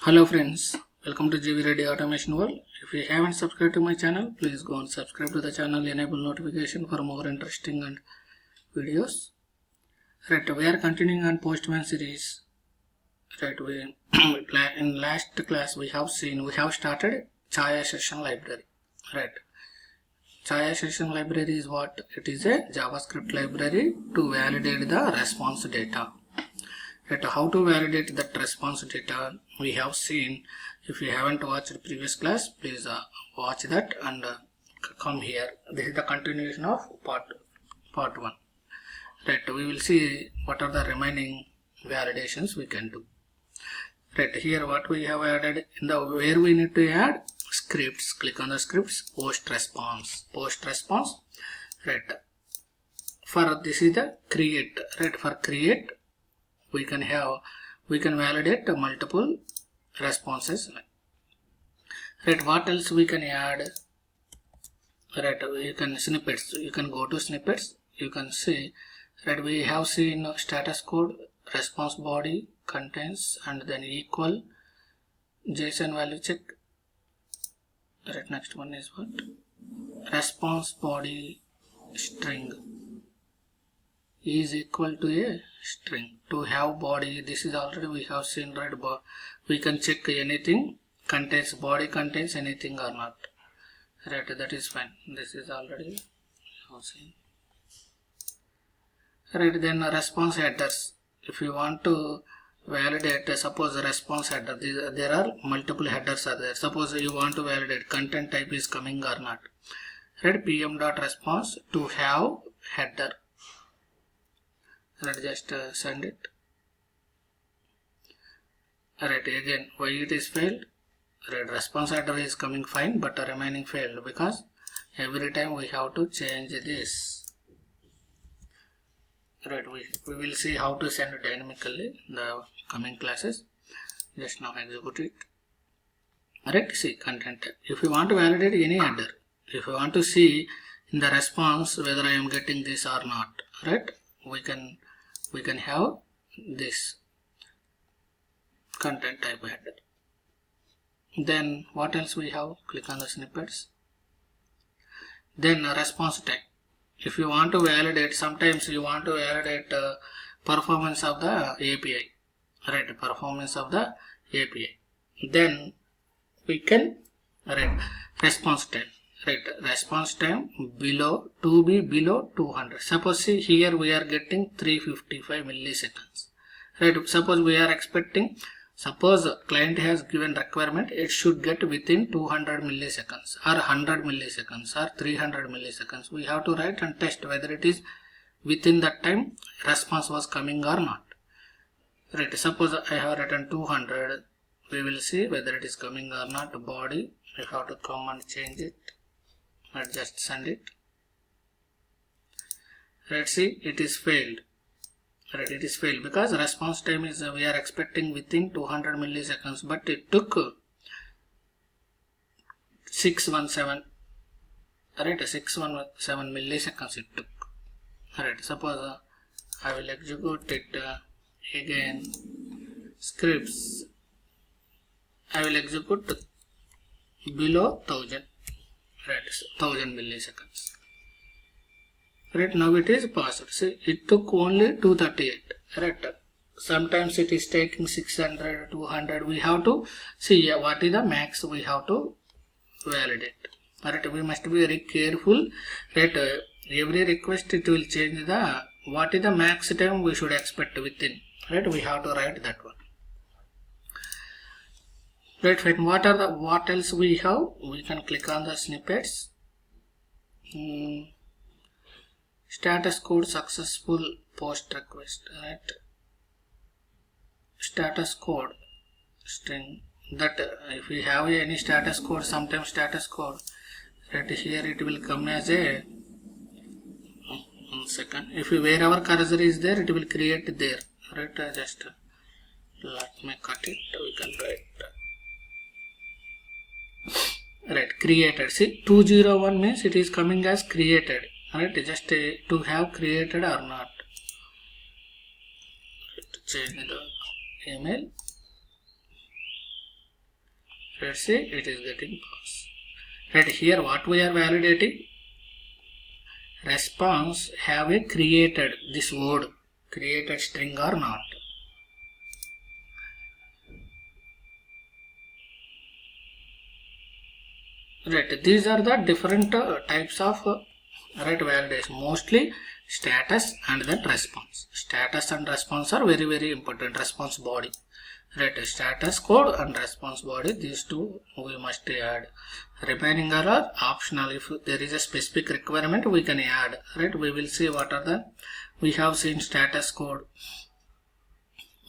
Hello friends, welcome to GV Ready Automation World. If you haven't subscribed to my channel, please go and subscribe to the channel, enable notification for more interesting and videos. Right, we are continuing on Postman series. Right, in last class we have started Assertion library. Right, Assertion library is what? It is a JavaScript library to validate the response data. Right, how to validate that response data we have seen. If you haven't watched the previous class, please watch that and come here. This is the continuation of part 1. Right, we will see what are the remaining validations we can do. Right, here what we have added in the where we need to add scripts. Click on the scripts, post response. Right, for this is the create. Right, for create we can validate multiple responses. Right, what else we can add? Right, you can snippets. You can go to snippets. You can see. Right, we have seen status code, response body, contents, and then equal, JSON value check. Right, next one is what? Response body string is equal to a string. To have body, this is already we have seen, right? But we can check anything contains body contains anything or not. Right, that is fine. This is already seen. Right, then response headers. If you want to validate, suppose response header, there are multiple headers are there. Suppose you want to validate content type is coming or not. Right, pm.response to have header. Right, just send it. Right, again why it is failed? Right, response header is coming fine, but the remaining failed because every time we have to change this. Right, we will see how to send dynamically in the coming classes. Just now execute it. Right, see content type. If you want to validate any header, if you want to see in the response whether I am getting this or not, right, we can have this content type header. Then what else we have? Click on the snippets. Then response type. If you want to validate, sometimes you want to validate performance of the API. Right, performance of the API. Then we can write response time. Right, response time below 200. Suppose see here we are getting 355 milliseconds. Right, suppose we are expecting, suppose client has given requirement, it should get within 200 milliseconds or 100 milliseconds or 300 milliseconds. We have to write and test whether it is within that time response was coming or not. Right, suppose I have written 200. We will see whether it is coming or not. Body, we have to come and change it. Right, just send it. Right, see it is failed. Right, it is failed because response time is we are expecting within 200 milliseconds, but it took 617. Right, 617 milliseconds it took. Right, suppose I will execute it again. Scripts, I will execute below 1000. Right, 1000 milliseconds. Right, now it is passed. See, it took only 238. Right, sometimes it is taking 600, 200. We have to see what is the max we have to validate. Right, we must be very careful. Right, every request it will change the what is the max time we should expect within. Right, we have to write that one. Right, fine. What else we have? We can click on the snippets. Status code successful post request. Right, status code string. That if we have any status code, sometimes status code. Right, here it will come as a 1 second. If wherever cursor is there, it will create there. Right, just let me cut it. We can write. Right, created. See, 201 means it is coming as created. Right, just to have created or not. Change the email. Let's see, it is getting false. Right, here what we are validating? Response have a created this word, created string or not. Right, these are the different types of right validation. Mostly status and then response. Status and response are very important. Response body. Right, status code and response body, these two we must add. Remaining are optional. If there is a specific requirement, we can add. Right, we will see what are the, we have seen status code.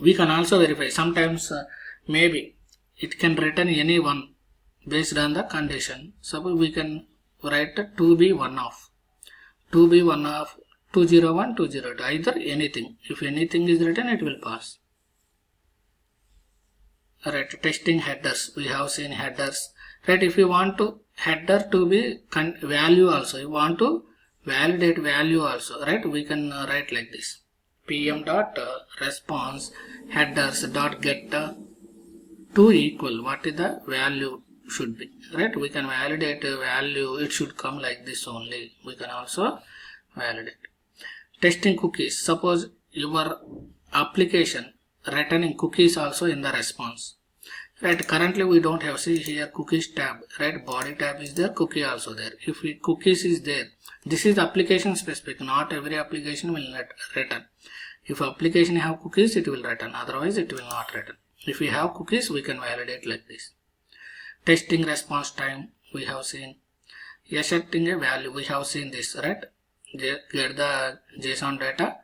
We can also verify. Sometimes maybe it can return any one based on the condition. Suppose we can write to be one of 201, 202, either anything. If anything is written, it will pass. Right, testing headers, we have seen headers. Right, if you want to header to be value also, you want to validate value also, right, we can write like this: pm dot response headers dot get to equal what is the value should be. Right, we can validate a value, it should come like this only. We can also validate. Testing cookies, suppose your application returning cookies also in the response. Right, currently we don't have, see here cookies tab, right, body tab is there, cookie also there. If cookies is there, this is application specific, not every application will not return. If application have cookies, it will return, otherwise it will not return. If we have cookies, we can validate like this. Testing response time, we have seen. Asserting a value, we have seen this, right, get the JSON data,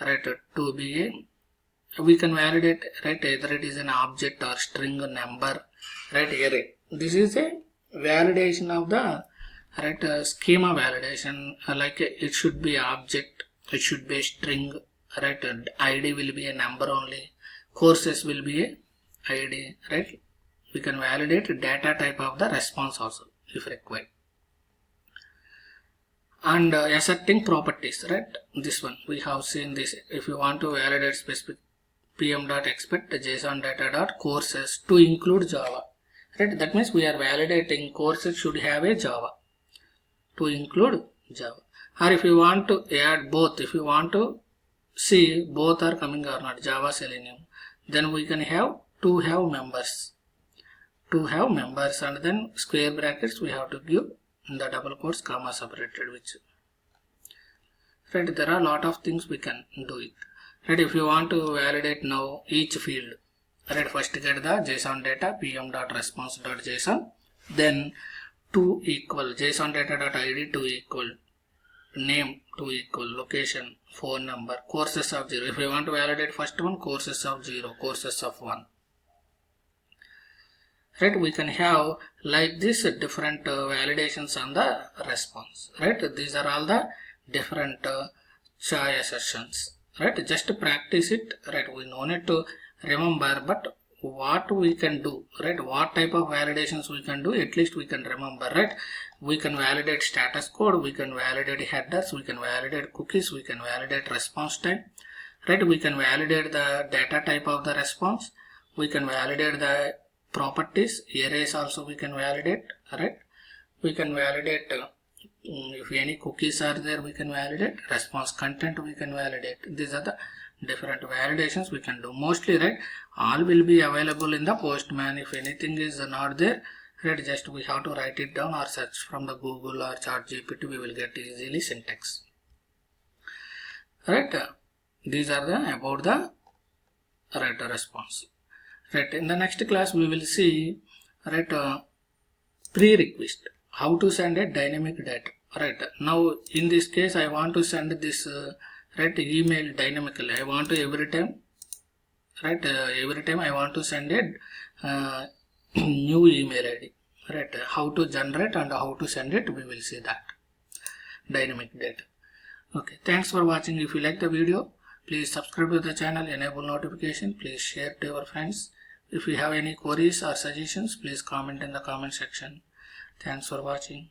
right, to be a, we can validate, right, either it is an object or string number, right, array. This is a validation of the right schema validation, like it should be object, it should be a string, right, id will be a number only, courses will be a id, right. We can validate data type of the response also if required. And asserting properties, right, this one we have seen this. If you want to validate specific pm.expect JSON data.courses to include Java, right, that means we are validating courses should have a Java to include Java. Or if you want to add both, if you want to see both are coming or not, Java, Selenium, then we can have to have members, and then square brackets we have to give in the double quotes, comma separated, which, right, there are a lot of things we can do it. Right, if you want to validate now each field, right, first get the JSON data pm.response.json, then to equal JSON data.id to equal name to equal location, phone number, courses of 0. If you want to validate first one, courses of 0, courses of 1. Right, we can have like this different validations on the response. Right, these are all the different chai assertions. Right, just practice it. Right, we no need to remember, but what we can do, right, what type of validations we can do, at least we can remember. Right, we can validate status code, we can validate headers, we can validate cookies, we can validate response time. Right, we can validate the data type of the response, we can validate the properties, arrays also we can validate. Right, we can validate if any cookies are there, we can validate response content, we can validate. These are the different validations we can do. Mostly, right, all will be available in the Postman. If anything is not there, right, just we have to write it down or search from the Google or ChatGPT, we will get easily syntax. Right, these are the about the right response. Right, in the next class we will see, right, pre-request, how to send a dynamic data. Right, now in this case I want to send this right email dynamically. I want to every time, right, every time I want to send a new email ID. Right, how to generate and how to send it, we will see that dynamic data. Okay, thanks for watching. If you like the video, please subscribe to the channel, enable notification, please share to your friends. If you have any queries or suggestions, please comment in the comment section. Thanks for watching.